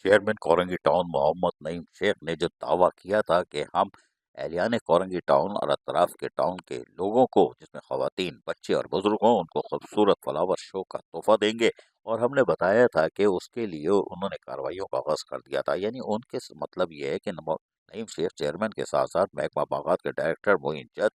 Chairman Korangi town Mohammad Naeem Sheikh ने जो दावा किया था कि हम एहलियान कोरंगी टाउन और अतराफ के टाउन के लोगों को, जिसमें खवातीन, बच्चे और बुजुर्ग हों, उनको खूबसूरत फ्लावर शो का तोहफा देंगे। और हमने बताया था कि उसके लिए उन्होंने कार्रवाइयों का आगाज कर दिया था। यानी उनके मतलब ये है कि नईम शेख चेयरमैन के साथ साथ महकमा बागात के डायरेक्टर मोइन जद,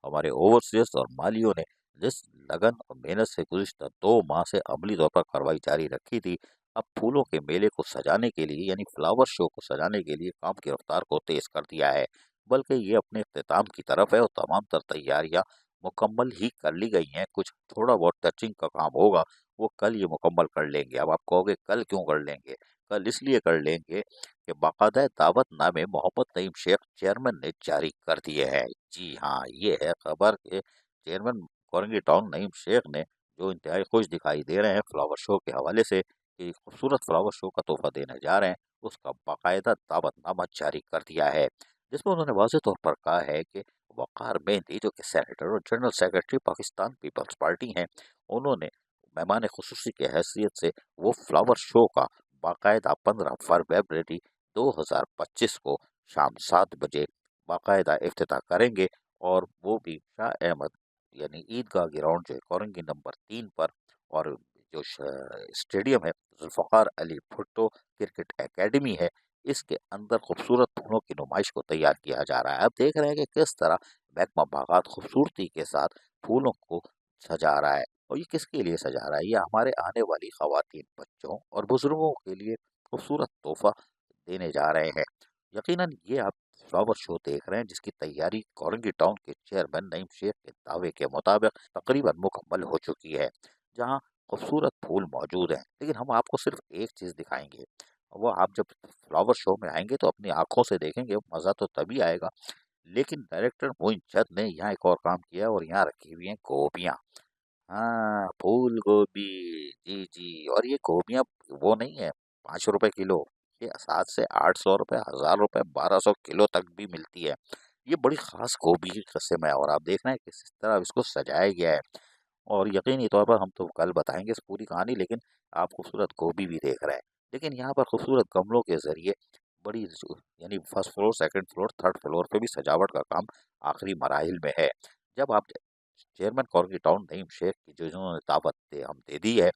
हमारे ओवरसीयर्स और मालियों ने जिस लगन और मेहनत से गुज़िश्ता 2 माह से अमली तौर पर कार्रवाई जारी रखी थी, अब फूलों के मेले को सजाने के लिए, यानी फ्लावर शो को सजाने के लिए काम की रफ्तार को तेज कर दिया है। बल्कि ये अपने इख्तिताम की तरफ है और तमाम तर तैयारियां मुकम्मल ही कर ली गई हैं। कुछ थोड़ा बहुत टचिंग का काम होगा, वो कल ये मुकम्मल कर लेंगे। अब आप कहोगे कल क्यों कर लेंगे? कल इसलिए कर लेंगे कि बाकायदा दावतनामे मोहम्मद नईम शेख चेयरमैन ने जारी कर दिए हैं। जी हाँ, ये है खबर कि चेयरमैन कोरंगी टाउन नईम शेख ने जो इंतहाई खुश दिखाई दे रहे हैं फ्लावर शो के हवाले से कि खूबसूरत फ्लावर शो का तोहफा देने जा रहे हैं, उसका बाकायदा दावतनामा जारी कर दिया है, जिसमें उन्होंने वाज़ेह तौर पर कहा है कि वक़ार मेहंदी, जो कि सेनेटर और जनरल सेक्रेटरी पाकिस्तान पीपल्स पार्टी हैं, उन्होंने मेहमान खुसूसी की हैसियत से वो फ्लावर शो का बाकायदा 15 फरवरी 2025 को शाम 7 बजे बाकायदा इफ्तिताह करेंगे। और वो भी शाह अहमद यानी ईदगाह ग्राउंड जो है कोरंगी नंबर 3 पर, और जो स्टेडियम है जुल्फ़कार अली भुट्टो क्रिकेट एकेडमी है, इसके अंदर खूबसूरत फूलों की नुमाइश को तैयार किया जा रहा है। अब देख रहे हैं कि किस तरह महकमा बागात खूबसूरती के साथ फूलों को सजा रहा है। और ये किसके लिए सजा रहा है? ये हमारे आने वाली खवातीन, बच्चों और बुजुर्गों के लिए खूबसूरत तोहफा देने जा रहे हैं। यकीनन ये आप फ्लावर शो देख रहे हैं जिसकी तैयारी कोरंगी टाउन के चेयरमैन नईम शेख के दावे के मुताबिक तकरीबन मुकम्मल हो चुकी है। जहां खूबसूरत फूल मौजूद हैं, लेकिन हम आपको सिर्फ एक चीज़ दिखाएंगे। वो आप जब फ्लावर शो में आएंगे तो अपनी आंखों से देखेंगे, मज़ा तो तभी आएगा। लेकिन डायरेक्टर मोइन चंद ने यहाँ एक और काम किया और यहाँ रखी हुई हैं गोभियाँ। हाँ, फूल गोभी। जी जी, और ये गोभियाँ वो नहीं है 5 रुपए किलो, ये 700 से 800 रुपए, 1000 रुपए, 1200 किलो तक भी मिलती है। ये बड़ी खास गोभी की किस्म है और आप देख रहे हैं किस तरह इसको सजाया गया है। और यकीनी तौर पर हम तो कल बताएंगे इस पूरी कहानी, लेकिन आप खूबसूरत गोभी भी देख रहे हैं। लेकिन यहाँ पर खूबसूरत गमलों के जरिए बड़ी यानी first floor, second floor, third floor पे भी सजावट का काम आखिरी मराहिल में है। जब आप चेयरमैन कोरंगी टाउन नईम शेख की जो इन्होंने दावत हम दे दी है,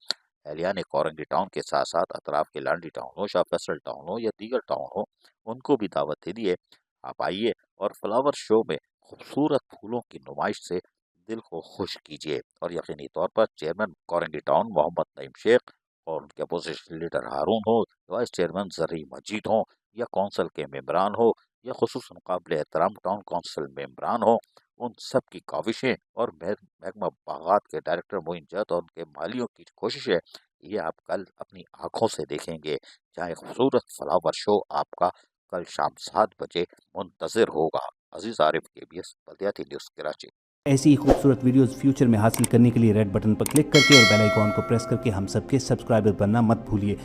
एहलिया ने कोरंगी टाउन के साथ साथ अतराफ के लांडी टाउन हो, शाह फैसल टाउन हो या दीगर टाउन हो, उनको भी दावत दे दी है। आप आइए और फ्लावर शो में खूबसूरत फूलों की नुमाइश से दिल को खुश कीजिए। और यकीनी तौर पर चेयरमैन कोरंगी टाउन मोहम्मद नईम शेख और उनके अपोजिशन लीडर हारून हो, वाइस चेयरमैन जर्री मजीद हो, या कौंसल के मेम्बरान हो, या खुसूसन काबिल एहतराम टाउन काउंसिल मेम्बरान हो, उन सब की काविशें और महकमा बागात के डायरेक्टर मोइन जत और उनके मालियों की कोशिश है, ये आप कल अपनी आंखों से देखेंगे। जहाँ एक खूबसूरत फ्लावर शो आपका कल शाम 7 बजे मुंतजर होगा। अजीज आरिफ, KBS बल्दियाती न्यूज़ कराची। ऐसी ही खूबसूरत वीडियोस फ्यूचर में हासिल करने के लिए रेड बटन पर क्लिक करके और बेल आइकॉन को प्रेस करके हम सबके सब्सक्राइबर बनना मत भूलिए।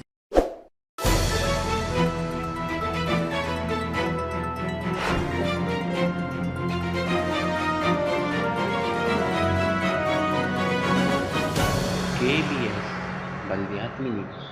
KBS बल्दियाती न्यूज़।